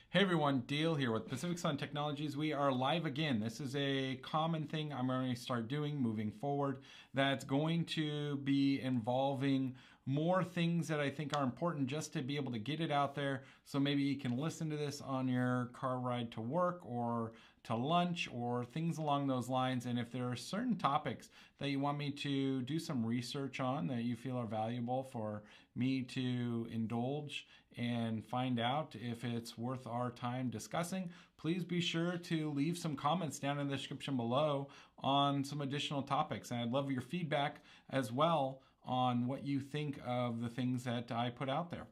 Hey everyone, Dale here with Pacific Sun Technologies. We are live again. This is a common thing I'm going to start doing moving forward that's going to be involving more things that I think are important just to be able to get it out there. So maybe you can listen to this on your car ride to work or to lunch or things along those lines. And if there are certain topics that you want me to do some research on that you feel are valuable for me to indulge and find out if it's worth our time discussing, please be sure to leave some comments down in the description below on some additional topics. And I'd love your feedback as well on what you think of the things that I put out there.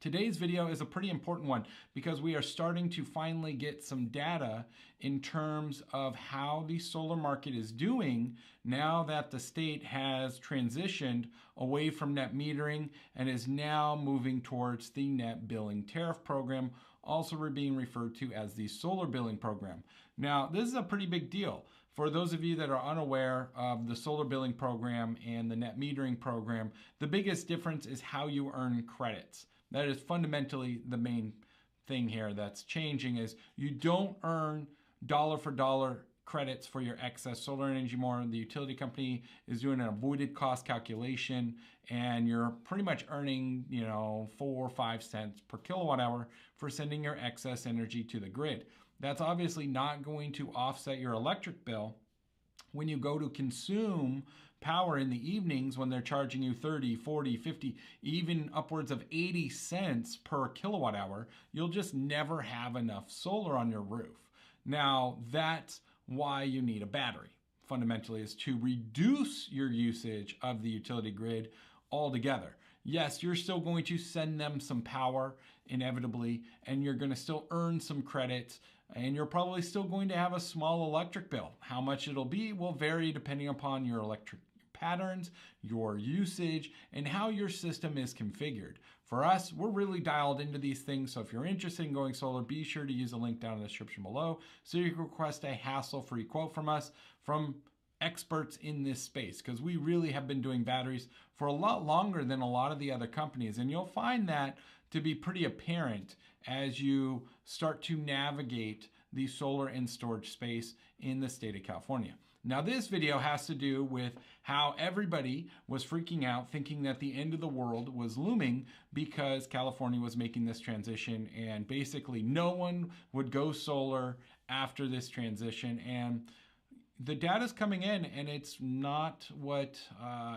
Today's video is a pretty important one because we are starting to finally get some data in terms of how the solar market is doing now that the state has transitioned away from net metering and is now moving towards the Net Billing Tariff program, also being referred to as the solar billing program. Now, this is a pretty big deal. For those of you that are unaware of the solar billing program and the net metering program, the biggest difference is how you earn credits. That is fundamentally the main thing here that's changing is you don't earn dollar for dollar credits for your excess solar energy more. The utility company is doing an avoided cost calculation and you're pretty much earning, 4 or 5 cents per kilowatt hour for sending your excess energy to the grid. That's obviously not going to offset your electric bill when you go to consume power in the evenings when they're charging you 30, 40, 50, even upwards of 80 cents per kilowatt hour. You'll just never have enough solar on your roof. Now, that's why you need a battery, fundamentally, is to reduce your usage of the utility grid altogether. Yes, you're still going to send them some power, inevitably, and you're going to still earn some credits, and you're probably still going to have a small electric bill. How much it'll be will vary depending upon your electric patterns, your usage, and how your system is configured. For us, we're really dialed into these things, so if you're interested in going solar, be sure to use the link down in the description below so you can request a hassle-free quote from us, from experts in this space, because we really have been doing batteries for a lot longer than a lot of the other companies, and you'll find that to be pretty apparent as you start to navigate the solar and storage space in the state of California. Now, this video has to do with how everybody was freaking out thinking that the end of the world was looming because California was making this transition and basically no one would go solar after this transition. And the data's coming in and it's not what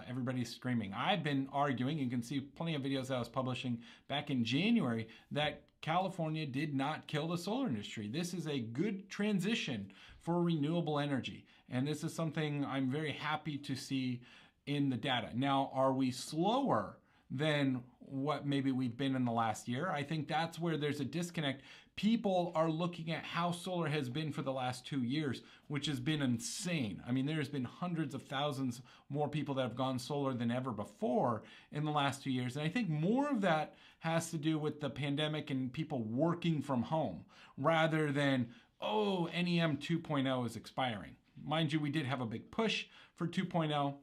everybody's screaming. I've been arguing, you can see plenty of videos that I was publishing back in January, that California did not kill the solar industry. This is a good transition for renewable energy. And this is something I'm very happy to see in the data. Now, are we slower than what maybe we've been in the last year? I think that's where there's a disconnect. People are looking at how solar has been for the last 2 years, which has been insane. I mean, there's been hundreds of thousands more people that have gone solar than ever before in the last 2 years. And I think more of that has to do with the pandemic and people working from home rather than, oh, NEM 2.0 is expiring. Mind you, we did have a big push for 2.0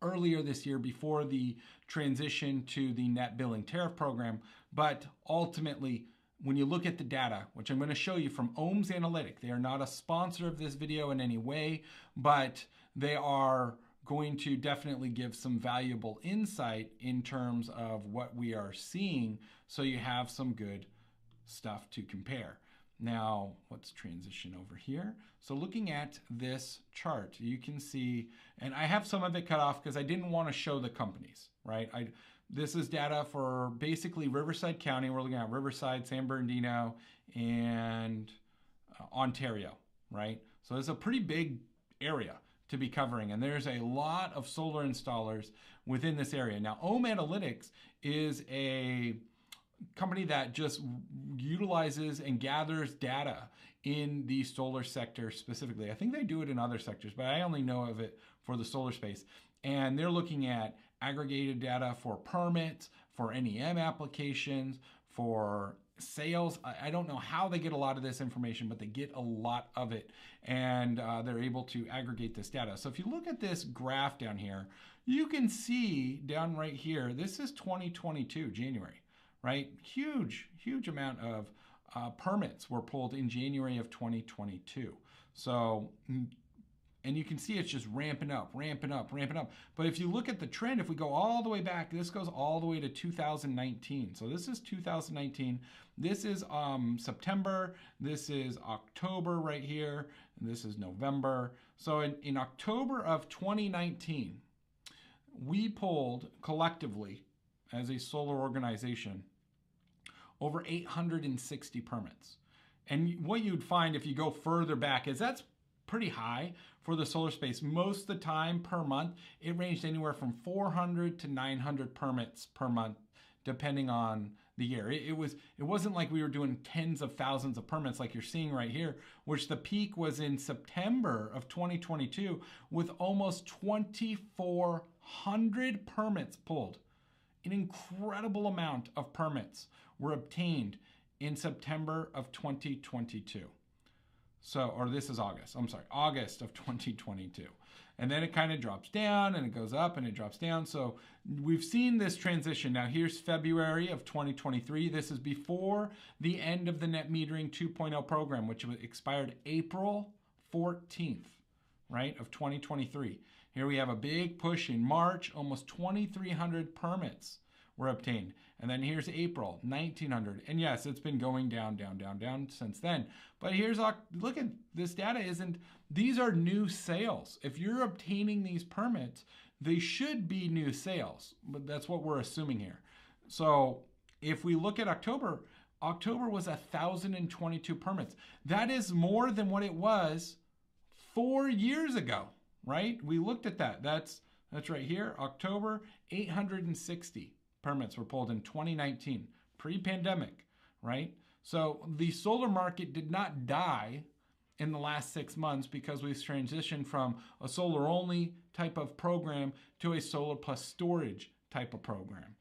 earlier this year before the transition to the Net Billing Tariff program. But ultimately, when you look at the data, which I'm going to show you from Ohm Analytics, they are not a sponsor of this video in any way, but they are going to definitely give some valuable insight in terms of what we are seeing, so you have some good stuff to compare. Now, let's transition over here. So looking at this chart, you can see, and I have some of it cut off because I didn't want to show the companies, right? This is data for basically Riverside County. We're looking at Riverside, San Bernardino, and Ontario, right? So it's a pretty big area to be covering, and there's a lot of solar installers within this area. Now, Ohm Analytics is a company that just utilizes and gathers data in the solar sector specifically. I think they do it in other sectors, but I only know of it for the solar space. And they're looking at aggregated data for permits, for NEM applications, for sales. I don't know how they get a lot of this information, but they get a lot of it, and they're able to aggregate this data. So if you look at this graph down here, you can see down right here, this is 2022, January. Right? Huge amount of permits were pulled in January of 2022. So, and you can see it's just ramping up, ramping up, ramping up. But if you look at the trend, if we go all the way back, this goes all the way to 2019. So this is 2019. This is September. This is October right here. And this is November. So in October of 2019, we pulled collectively as a solar organization over 860 permits. And what you'd find if you go further back is that's pretty high for the solar space. Most of the time per month, it ranged anywhere from 400 to 900 permits per month, depending on the year. It wasn't like we were doing tens of thousands of permits like you're seeing right here, which the peak was in September of 2022 with almost 2,400 permits pulled. An incredible amount of permits were obtained in September of 2022. So, or this is August, I'm sorry, August of 2022. And then it kind of drops down and it goes up and it drops down. So we've seen this transition. Now here's February of 2023. This is before the end of the Net Metering 2.0 program, which expired April 14th, right, of 2023. Here we have a big push in March, almost 2,300 permits were obtained. And then here's April, 1,900. And yes, it's been going down, down, down, down since then. But here's, look at this data these are new sales. If you're obtaining these permits, they should be new sales. But that's what we're assuming here. So if we look at October was 1,022 permits. That is more than what it was 4 years ago, right? We looked at that. That's right here, October, 860. Permits were pulled in 2019, pre-pandemic, right? So the solar market did not die in the last 6 months because we've transitioned from a solar-only type of program to a solar plus storage type of program.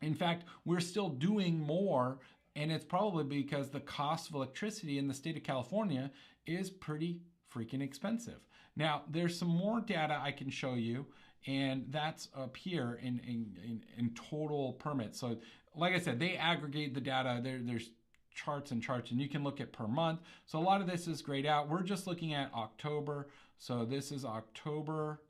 In fact, we're still doing more, and it's probably because the cost of electricity in the state of California is pretty freaking expensive. Now, there's some more data I can show you, and that's up here in total permits. So like I said, they aggregate the data. There's charts and charts, and you can look at per month. So a lot of this is grayed out. We're just looking at October. So this is October,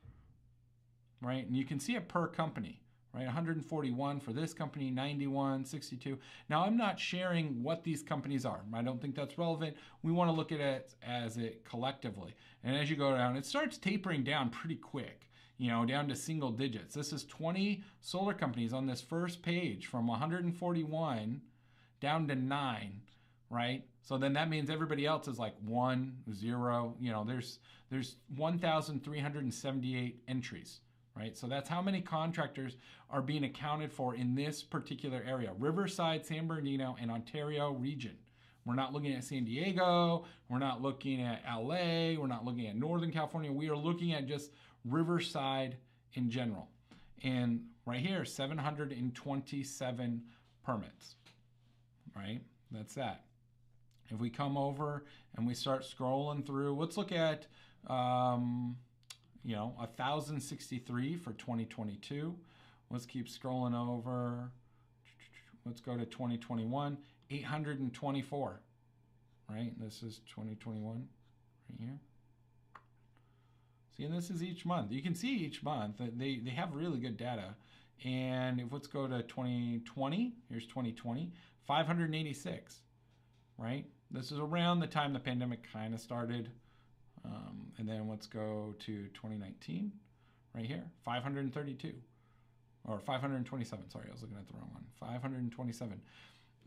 right? And you can see it per company, right? 141 for this company, 91, 62. Now I'm not sharing what these companies are. I don't think that's relevant. We want to look at it as it collectively. And as you go down, it starts tapering down pretty quick, you know, down to single digits. This is 20 solar companies on this first page from 141 down to 9, right? So then that means everybody else is like 1, 0, you know, there's 1,378 entries, right? So that's how many contractors are being accounted for in this particular area, Riverside, San Bernardino, and Ontario region. We're not looking at San Diego, we're not looking at LA, we're not looking at Northern California, we are looking at just Riverside in general. And right here, 727 permits, right? That's that. If we come over and we start scrolling through, let's look at, 1,063 for 2022. Let's keep scrolling over. Let's go to 2021, 824, right? This is 2021 right here. See, and this is each month. You can see each month that they have really good data. And if let's go to 2020, here's 2020, 586, right? This is around the time the pandemic kind of started. And then let's go to 2019, right here, 532, or 527, sorry, I was looking at the wrong one, 527.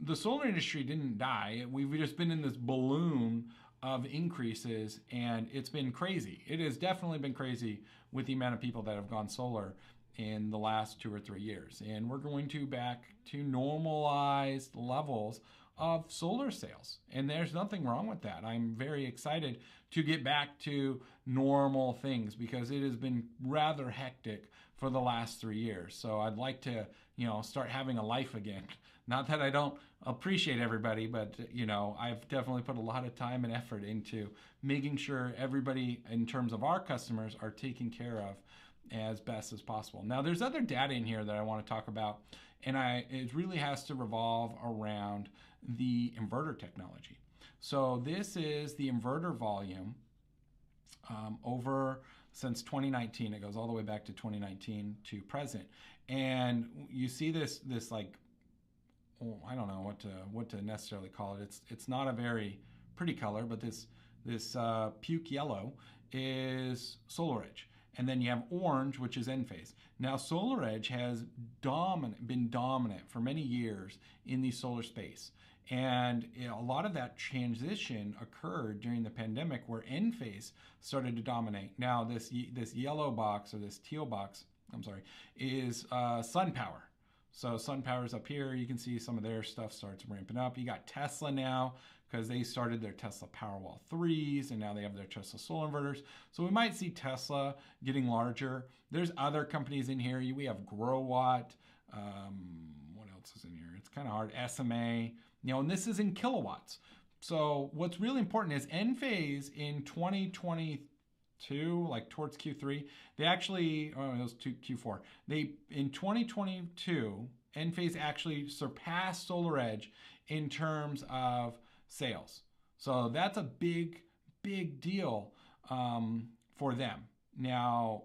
The solar industry didn't die. We've just been in this balloon of increases, and it's been crazy. It has definitely been crazy with the amount of people that have gone solar in the last 2 or 3 years. And we're going back to normalized levels of solar sales. And there's nothing wrong with that. I'm very excited to get back to normal things because it has been rather hectic for the last 3 years. So I'd like to, start having a life again. Not that I don't appreciate everybody, but, I've definitely put a lot of time and effort into making sure everybody in terms of our customers are taken care of as best as possible. Now, there's other data in here that I want to talk about, and it really has to revolve around the inverter technology. So this is the inverter volume over since 2019. It goes all the way back to 2019 to present, and you see this like, oh, I don't know what to necessarily call it. It's not a very pretty color, but this puke yellow is SolarEdge. And then you have orange, which is Enphase. Now, SolarEdge has been dominant for many years in the solar space. And a lot of that transition occurred during the pandemic where Enphase started to dominate. Now, this yellow box, or this teal box, I'm sorry, is SunPower. So SunPower's up here. You can see some of their stuff starts ramping up. You got Tesla now, because they started their Tesla Powerwall 3s, and now they have their Tesla solar inverters. So we might see Tesla getting larger. There's other companies in here. We have GrowWatt. What else is in here? It's kind of hard. SMA. And this is in kilowatts. So what's really important is Enphase in 2022, like towards Q3, they actually, oh, it was Q4. In 2022, Enphase actually surpassed SolarEdge in terms of sales. So that's a big deal for them. Now,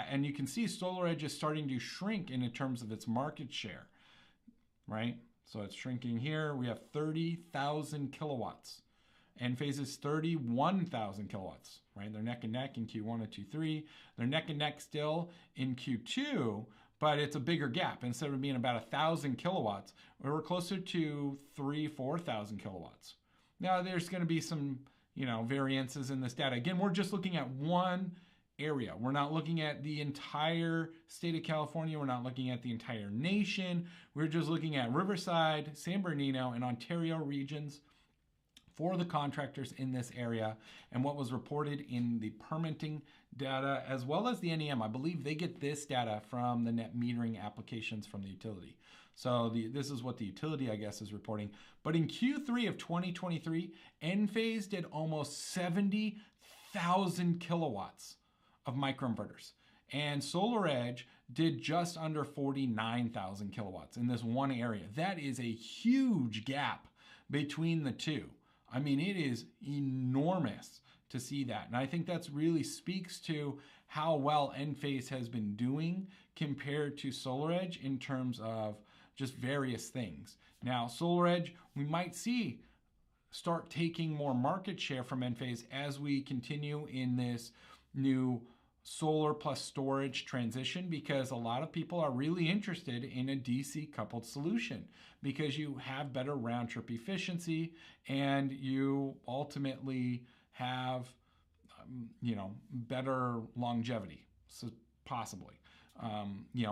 and you can see SolarEdge is starting to shrink in terms of its market share, right? So it's shrinking here. We have 30,000 kilowatts. Enphase is 31,000 kilowatts, right? They're neck and neck in Q1 and Q3. They're neck and neck still in Q2, but it's a bigger gap. Instead of being about 1,000 kilowatts, we're closer to 4,000 kilowatts. Now, there's going to be some, variances in this data. Again, we're just looking at one area. We're not looking at the entire state of California. We're not looking at the entire nation. We're just looking at Riverside, San Bernardino, and Ontario regions for the contractors in this area, and what was reported in the permitting data, as well as the NEM. I believe they get this data from the net metering applications from the utility. So this is what the utility, I guess, is reporting. But in Q3 of 2023, Enphase did almost 70,000 kilowatts of microinverters. And SolarEdge did just under 49,000 kilowatts in this one area. That is a huge gap between the two. I mean, it is enormous to see that. And I think that's really speaks to how well Enphase has been doing compared to SolarEdge in terms of just various things. Now, SolarEdge, we might see start taking more market share from Enphase as we continue in this new solar plus storage transition, because a lot of people are really interested in a DC coupled solution because you have better round trip efficiency and you ultimately have better longevity, so possibly.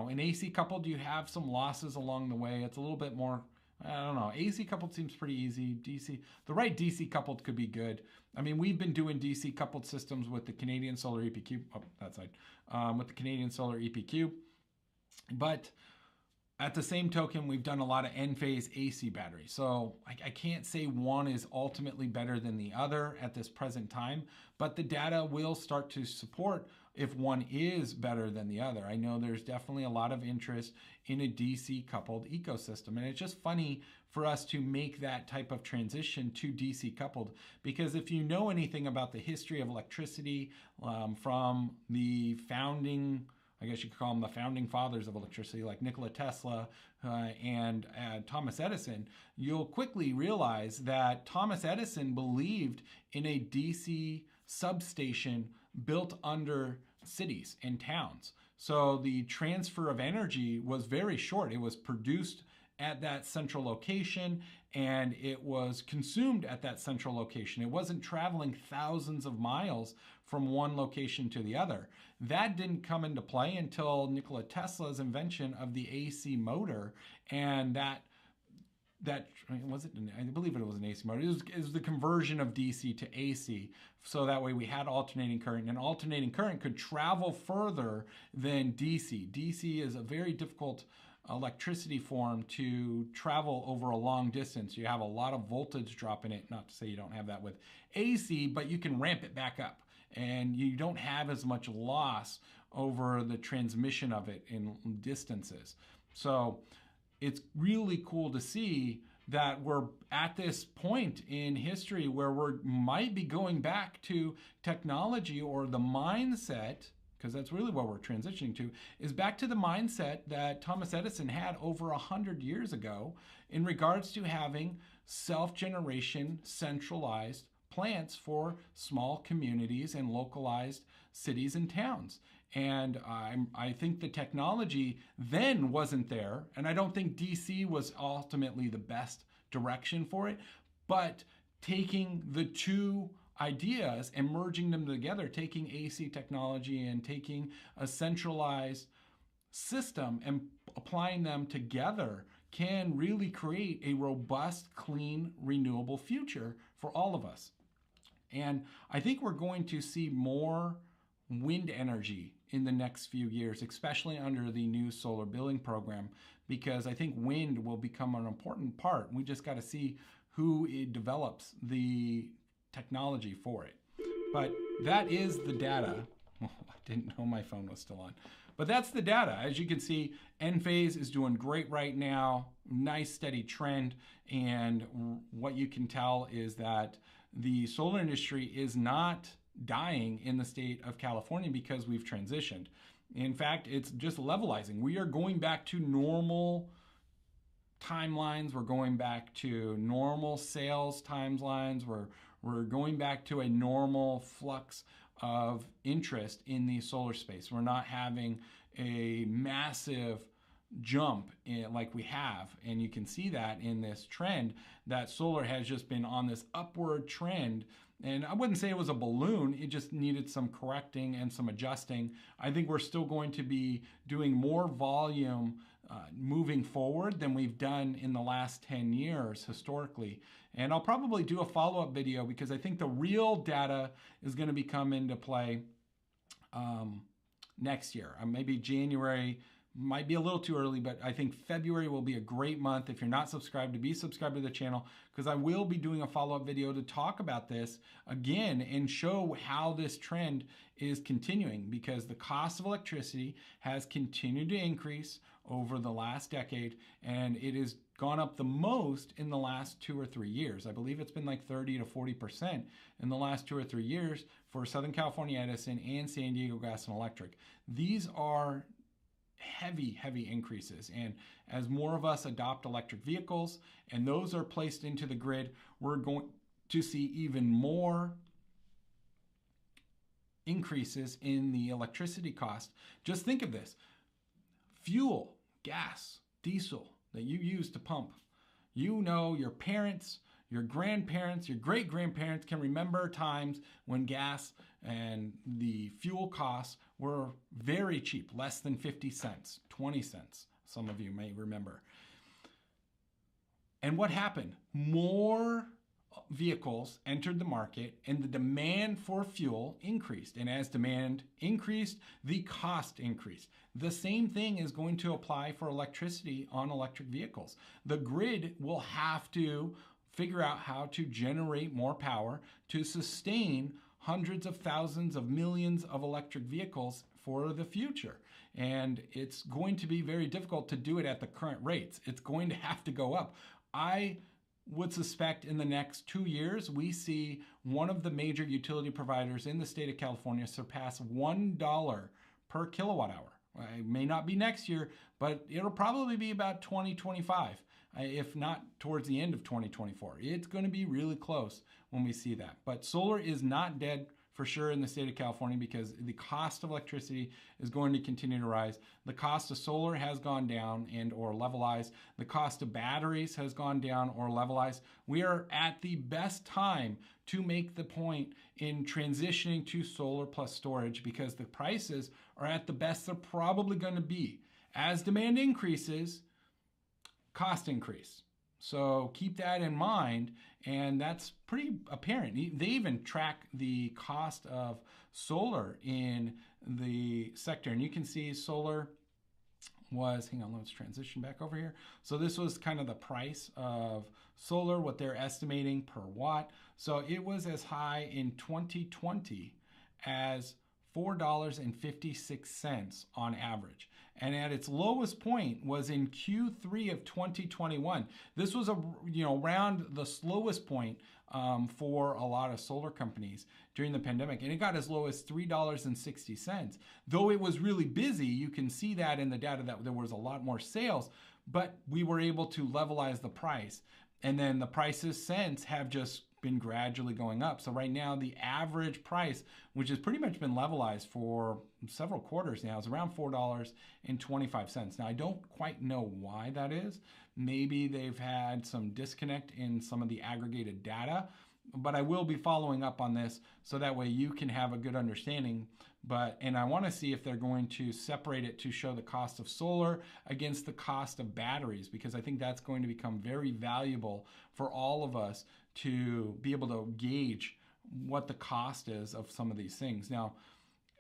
In AC coupled, you have some losses along the way. It's a little bit more, I don't know. AC coupled seems pretty easy. The right DC coupled could be good. I mean, we've been doing DC coupled systems with the Canadian Solar EPQ, that side, with the Canadian Solar EPQ. But at the same token, we've done a lot of Enphase AC batteries. So I can't say one is ultimately better than the other at this present time, but the data will start to support if one is better than the other. I know there's definitely a lot of interest in a DC coupled ecosystem. And it's just funny for us to make that type of transition to DC coupled, because if you know anything about the history of electricity from the founding, I guess you could call them the founding fathers of electricity, like Nikola Tesla and Thomas Edison, you'll quickly realize that Thomas Edison believed in a DC substation built under cities and towns. So the transfer of energy was very short. It was produced at that central location and it was consumed at that central location. It wasn't traveling thousands of miles from one location to the other. That didn't come into play until Nikola Tesla's invention of the AC motor, and that was it. I believe it was an AC motor. It was the conversion of DC to AC, so that way we had alternating current, and alternating current could travel further than DC. DC is a very difficult electricity form to travel over a long distance. You have a lot of voltage drop in it. Not to say you don't have that with AC, but you can ramp it back up, and you don't have as much loss over the transmission of it in distances. So it's really cool to see that we're at this point in history where we might be going back to technology, or the mindset, because that's really what we're transitioning to, is back to the mindset that Thomas Edison had over 100 years ago in regards to having self-generation, centralized plants for small communities and localized cities and towns. And I think the technology then wasn't there, and I don't think DC was ultimately the best direction for it, but taking the two ideas and merging them together, taking AC technology and taking a centralized system and applying them together, can really create a robust, clean, renewable future for all of us. And I think we're going to see more wind energy in the next few years, especially under the new solar billing program, because I think wind will become an important part. We just got to see who develops the technology for it. But that is the data. I didn't know my phone was still on. But that's the data. As you can see, Enphase is doing great right now. Nice steady trend. And what you can tell is that the solar industry is not dying in the state of California because we've transitioned. In fact, it's just levelizing. We are going back to normal timelines. We're going back to normal sales timelines. We're going back to a normal flux of interest in the solar space. We're not having a massive jump like we have, and you can see that in this trend that solar has just been on this upward trend. And I wouldn't say it was a balloon, it just needed some correcting and some adjusting. I think we're still going to be doing more volume moving forward than we've done in the last 10 years historically. And I'll probably do a follow-up video because I think the real data is going to be come into play next year. Maybe January, might be a little too early, but I think February will be a great month. If you're not subscribed, to be subscribed to the channel, because I will be doing a follow-up video to talk about this again and show how this trend is continuing, because the cost of electricity has continued to increase over the last decade, and it has gone up the most in the last 2 or 3 years. I believe it's been like 30 to 40% in the last 2 or 3 years for Southern California Edison and San Diego Gas and Electric. These are heavy increases, and as more of us adopt electric vehicles and those are placed into the grid, we're going to see even more increases in the electricity cost. Just think of this: fuel, gas, diesel that you use to pump. You know, your parents, your grandparents, your great-grandparents can remember times when gas and the fuel costs were very cheap, less than 50 cents, 20 cents, some of you may remember. And what happened? More vehicles entered the market and the demand for fuel increased. And as demand increased, the cost increased. The same thing is going to apply for electricity on electric vehicles. The grid will have to figure out how to generate more power to sustain hundreds of thousands of millions of electric vehicles for the future. And it's going to be very difficult to do it at the current rates. It's going to have to go up. I would suspect in the next 2 years, we see one of the major utility providers in the state of California surpass $1 per kilowatt hour. It may not be next year, but it'll probably be about 2025. If not towards the end of 2024. It's going to be really close when we see that. But solar is not dead for sure in the state of California, because the cost of electricity is going to continue to rise. The cost of solar has gone down and or levelized. The cost of batteries has gone down or levelized. We are at the best time to make the point in transitioning to solar plus storage, because the prices are at the best they're probably going to be. As demand increases, cost increase. So keep that in mind, and that's pretty apparent. They even track the cost of solar in the sector, and you can see solar was, hang on, let's transition back over here. So this was kind of the price of solar, what they're estimating per watt. So it was as high in 2020 as $4.56 on average. And at its lowest point was in Q3 of 2021. This was around the slowest point for a lot of solar companies during the pandemic, and it got as low as $3.60. Though it was really busy, you can see that in the data that there was a lot more sales, but we were able to levelize the price. And then the prices since have just been gradually going up. So right now, the average price, which has pretty much been levelized for several quarters now, is around $4.25. Now, I don't quite know why that is. Maybe they've had some disconnect in some of the aggregated data, but I will be following up on this so that way you can have a good understanding. And I want to see if they're going to separate it to show the cost of solar against the cost of batteries, because I think that's going to become very valuable for all of us to be able to gauge what the cost is of some of these things. Now,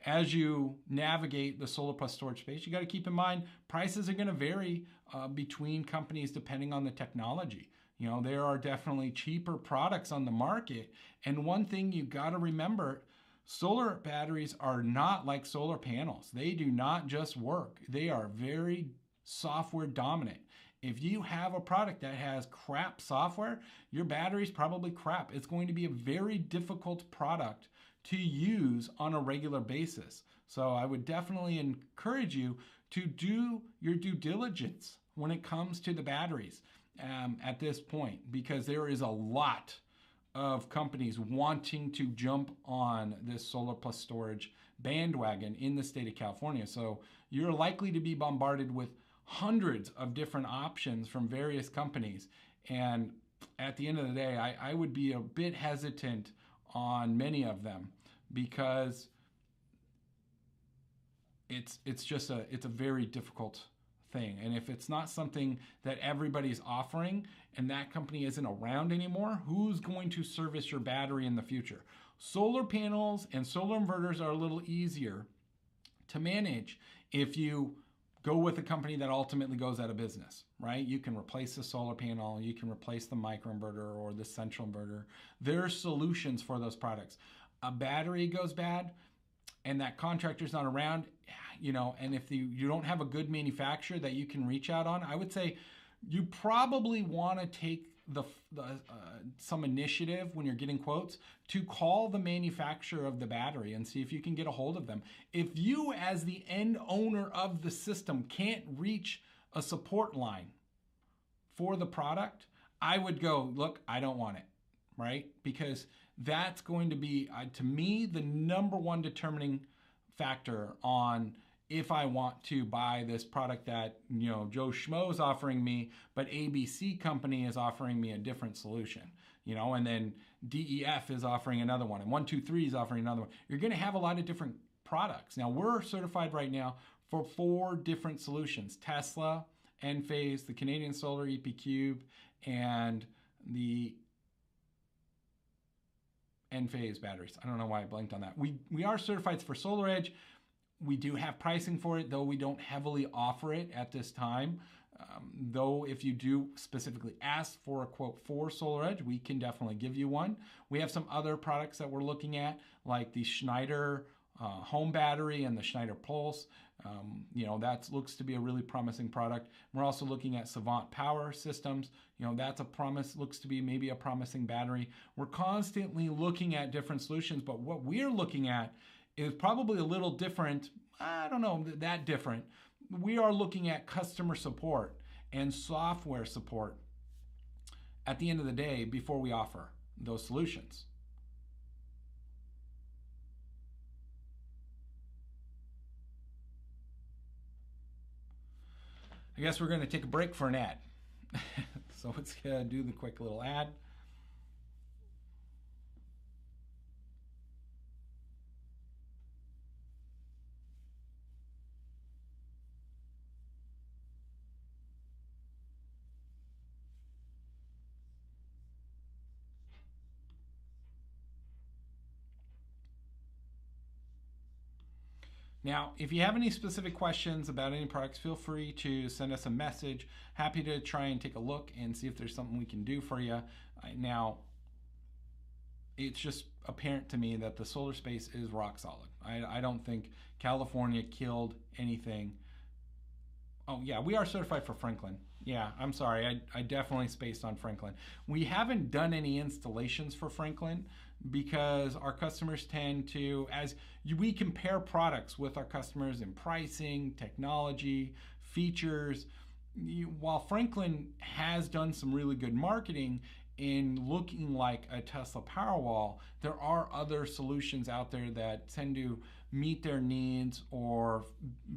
as you navigate the solar plus storage space, you got to keep in mind prices are going to vary between companies depending on the technology. There are definitely cheaper products on the market. And one thing you got to remember, solar batteries are not like solar panels. They do not just work. They are very software dominant. If you have a product that has crap software, your battery's probably crap. It's going to be a very difficult product to use on a regular basis. So I would definitely encourage you to do your due diligence when it comes to the batteries at this point, because there is a lot of companies wanting to jump on this solar plus storage bandwagon in the state of California. So you're likely to be bombarded with hundreds of different options from various companies. And at the end of the day, I would be a bit hesitant on many of them, because it's a very difficult thing. And if it's not something that everybody's offering and that company isn't around anymore, who's going to service your battery in the future? Solar panels and solar inverters are a little easier to manage if you go with a company that ultimately goes out of business, right? You can replace the solar panel, you can replace the microinverter or the central inverter. There are solutions for those products. A battery goes bad and that contractor's not around, and if you don't have a good manufacturer that you can reach out on, I would say you probably want to take some initiative when you're getting quotes to call the manufacturer of the battery and see if you can get a hold of them. If you, as the end owner of the system, can't reach a support line for the product, I would go, look, I don't want it, right? Because that's going to be, to me, the number one determining factor on if I want to buy this product that, Joe Schmo is offering me, but ABC company is offering me a different solution, and then DEF is offering another one, and 123 is offering another one. You're going to have a lot of different products. Now, we're certified right now for 4 different solutions: Tesla, Enphase, the Canadian Solar EP Cube, and the Enphase batteries. I don't know why I blanked on that. We are certified for SolarEdge. We do have pricing for it, though we don't heavily offer it at this time. Though if you do specifically ask for a quote for SolarEdge, we can definitely give you one. We have some other products that we're looking at, like the Schneider home battery and the Schneider Pulse. That looks to be a really promising product. We're also looking at Savant Power Systems. That's looks to be maybe a promising battery. We're constantly looking at different solutions, but what we're looking at is probably a little different. I don't know, that different. We are looking at customer support and software support at the end of the day before we offer those solutions. I guess we're going to take a break for an ad. So let's do the quick little ad. Now, if you have any specific questions about any products, feel free to send us a message. Happy to try and take a look and see if there's something we can do for you. Now, it's just apparent to me that the solar space is rock solid. I don't think California killed anything. Oh, yeah, we are certified for Franklin. Yeah, I'm sorry. I definitely spaced on Franklin. We haven't done any installations for Franklin because our customers tend to, we compare products with our customers in pricing, technology, features. While Franklin has done some really good marketing in looking like a Tesla Powerwall, there are other solutions out there that tend to meet their needs or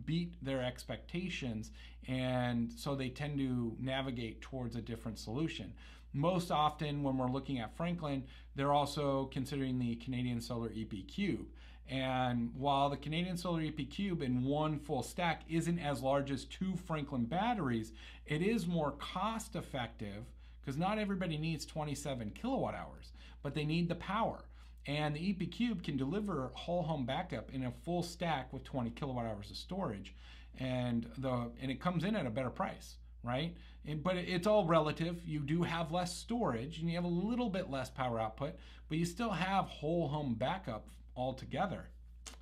beat their expectations, and so they tend to navigate towards a different solution. Most often when we're looking at Franklin, they're also considering the Canadian Solar EP Cube. And while the Canadian Solar EP Cube in one full stack isn't as large as 2 Franklin batteries, it is more cost effective because not everybody needs 27 kilowatt hours, but they need the power. And the EP Cube can deliver whole home backup in a full stack with 20 kilowatt hours of storage. And it comes in at a better price, right? But it's all relative. You do have less storage and you have a little bit less power output, but you still have whole home backup altogether.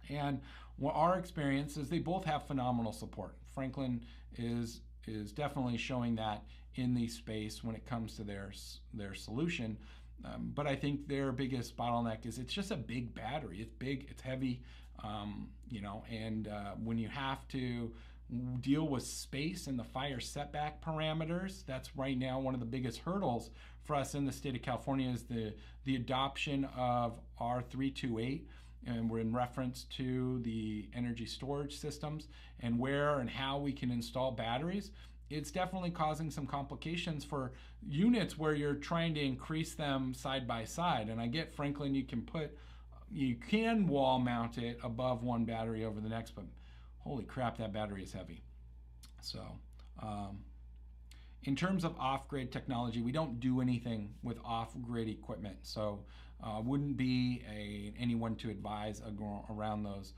And what our experience is they both have phenomenal support. Franklin is definitely showing that in the space when it comes to their solution. But I think their biggest bottleneck is it's just a big battery. It's big, it's heavy, and when you have to deal with space and the fire setback parameters, that's right now one of the biggest hurdles for us in the state of California is the adoption of R328, and we're in reference to the energy storage systems and where and how we can install batteries. It's definitely causing some complications for units where you're trying to increase them side by side. And I get Franklin, you can wall mount it above one battery over the next, but holy crap, that battery is heavy. So in terms of off-grid technology, we don't do anything with off-grid equipment. So wouldn't be anyone to advise around those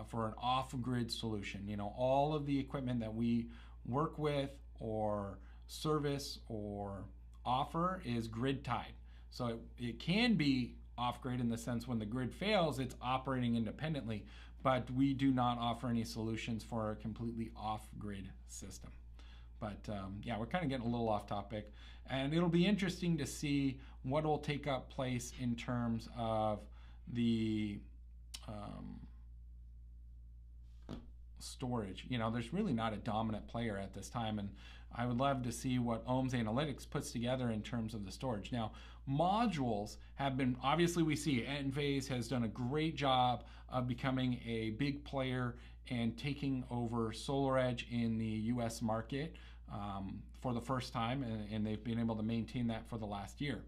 for an off-grid solution. All of the equipment that we work with or service or offer is grid tied. So it can be off grid in the sense when the grid fails, it's operating independently, but we do not offer any solutions for a completely off grid system. But yeah, we're kind of getting a little off topic, and it'll be interesting to see what will take up place in terms of the storage. There's really not a dominant player at this time, and I would love to see what Ohm Analytics puts together in terms of the storage. Now, modules have been, obviously we see Enphase has done a great job of becoming a big player and taking over SolarEdge in the US market for the first time, and they've been able to maintain that for the last year.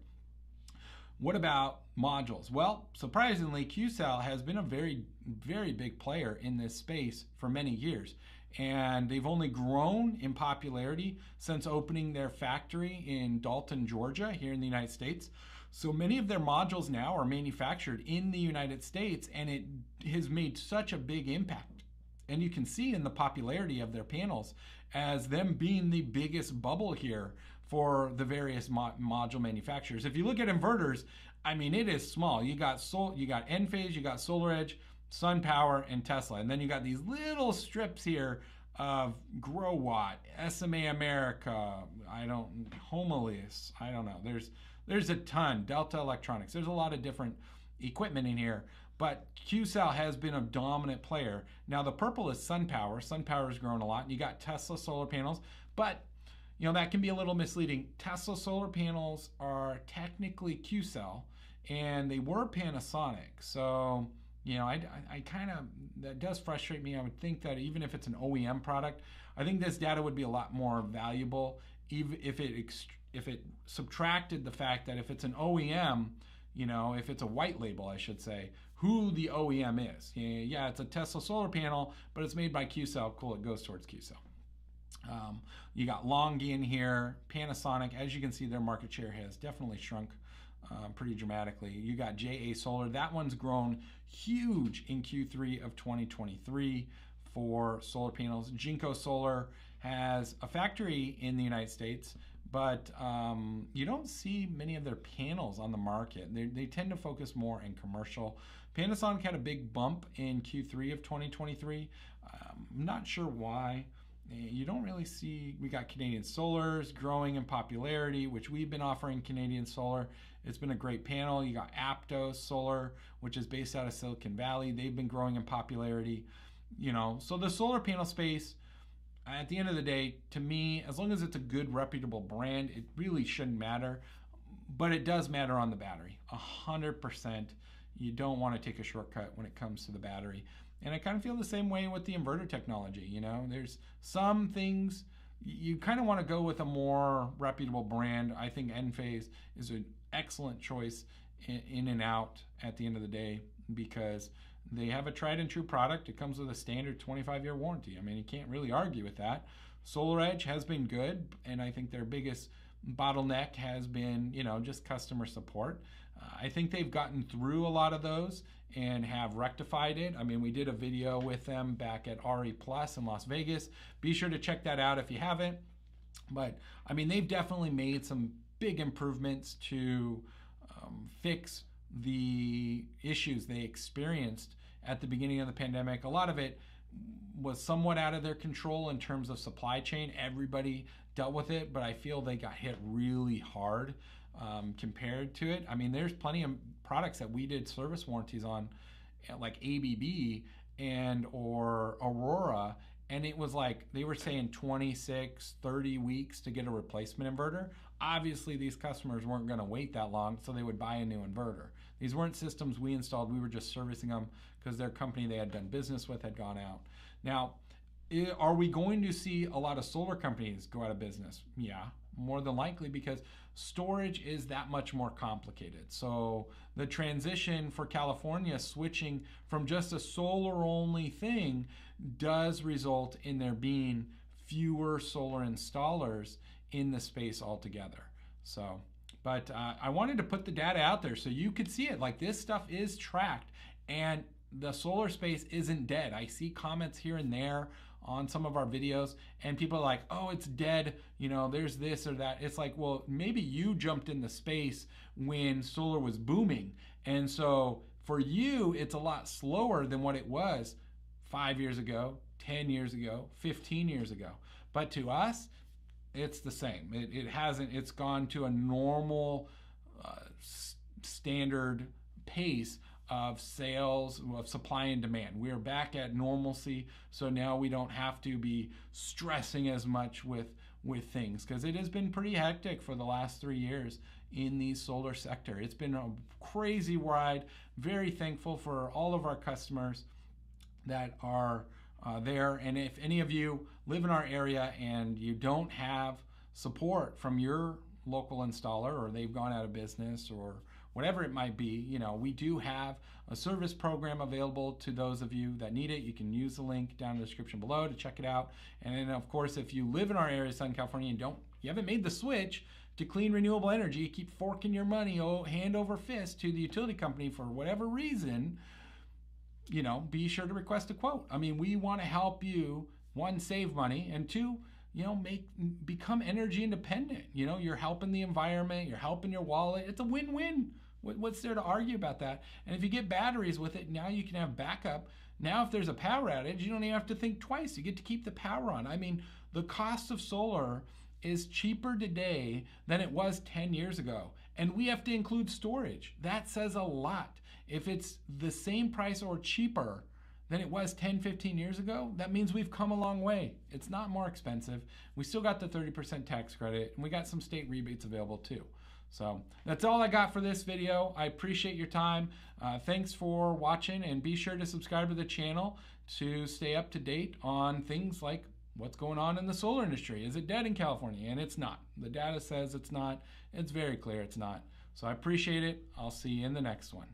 What about modules? Well, surprisingly, Qcell has been a very, very big player in this space for many years. And they've only grown in popularity since opening their factory in Dalton, Georgia, here in the United States. So many of their modules now are manufactured in the United States, and it has made such a big impact. And you can see in the popularity of their panels as them being the biggest bubble here for the various module manufacturers. If you look at inverters, I mean, it is small. You got Enphase, you got SolarEdge, SunPower, and Tesla. And then you got these little strips here of GrowWatt, SMA America, Homalius, I don't know. There's a ton, Delta Electronics. There's a lot of different equipment in here, but Qcell has been a dominant player. Now the purple is SunPower. SunPower has grown a lot, and you got Tesla solar panels, but that can be a little misleading. Tesla solar panels are technically Qcell, and they were Panasonic. So, I kind of, that does frustrate me. I would think that even if it's an OEM product, I think this data would be a lot more valuable even if it subtracted the fact that if it's an OEM, if it's a white label, I should say, who the OEM is. Yeah, it's a Tesla solar panel, but it's made by Qcell. Cool, it goes towards Qcell. You got Longi in here, Panasonic. As you can see, their market share has definitely shrunk pretty dramatically. You got JA Solar. That one's grown huge in Q3 of 2023 for solar panels. Jinko Solar has a factory in the United States, but you don't see many of their panels on the market. They tend to focus more in commercial. Panasonic had a big bump in Q3 of 2023. I'm not sure why. You don't really see, we got Canadian Solar's growing in popularity, which we've been offering Canadian Solar. It's been a great panel. You got Aptos Solar, which is based out of Silicon Valley. They've been growing in popularity. So the solar panel space, at the end of the day, to me, as long as it's a good, reputable brand, it really shouldn't matter. But it does matter on the battery, 100%. You don't want to take a shortcut when it comes to the battery. And I kind of feel the same way with the inverter technology. There's some things you kind of want to go with a more reputable brand. I think Enphase is an excellent choice in and out at the end of the day, because they have a tried and true product. It comes with a standard 25-year warranty. I mean, you can't really argue with that. SolarEdge has been good, and I think their biggest bottleneck has been, just customer support. I think they've gotten through a lot of those and have rectified it. I mean, we did a video with them back at RE Plus in Las Vegas. Be sure to check that out if you haven't. But I mean, they've definitely made some big improvements to fix the issues they experienced at the beginning of the pandemic. A lot of it was somewhat out of their control in terms of supply chain. Everybody dealt with it, but I feel they got hit really hard compared to it. I mean, there's plenty of products that we did service warranties on, like ABB or Aurora, and it was like they were saying 26, 30 weeks to get a replacement inverter. Obviously, these customers weren't going to wait that long, so they would buy a new inverter. These weren't systems we installed. We were just servicing them because their company they had done business with had gone out. Now, are we going to see a lot of solar companies go out of business? Yeah, more than likely, because storage is that much more complicated. So the transition for California switching from just a solar only thing does result in there being fewer solar installers in the space altogether. So, but I wanted to put the data out there so you could see it. Like, this stuff is tracked, and the solar space isn't dead. I see comments here and there on some of our videos, and people are like, oh, it's dead, there's this or that. It's like, well, maybe you jumped in the space when solar was booming, and so for you it's a lot slower than what it was 5 years ago, 10 years ago, 15 years ago. But to us, it's the same. It's gone to a normal standard pace of sales, of supply and demand. We're back at normalcy, so now we don't have to be stressing as much with things, because it has been pretty hectic for the last 3 years in the solar sector. It's been a crazy ride. Very thankful for all of our customers that are there. And if any of you live in our area and you don't have support from your local installer, or they've gone out of business, or whatever it might be, we do have a service program available to those of you that need it. You can use the link down in the description below to check it out. And then, of course, if you live in our area, Southern California, and you haven't made the switch to clean renewable energy, you keep forking your money hand over fist to the utility company for whatever reason, be sure to request a quote. I mean, we want to help you, one, save money, and two, become energy independent. You're helping the environment, you're helping your wallet. It's a win-win. What's there to argue about that? And if you get batteries with it, now you can have backup. Now, if there's a power outage, you don't even have to think twice. You get to keep the power on. I mean, the cost of solar is cheaper today than it was 10 years ago. And we have to include storage. That says a lot. If it's the same price or cheaper than it was 10, 15 years ago, that means we've come a long way. It's not more expensive. We still got the 30% tax credit, and we got some state rebates available too. So that's all I got for this video. I appreciate your time. Thanks for watching, and be sure to subscribe to the channel to stay up to date on things like what's going on in the solar industry. Is it dead in California? And it's not. The data says it's not. It's very clear it's not. So I appreciate it. I'll see you in the next one.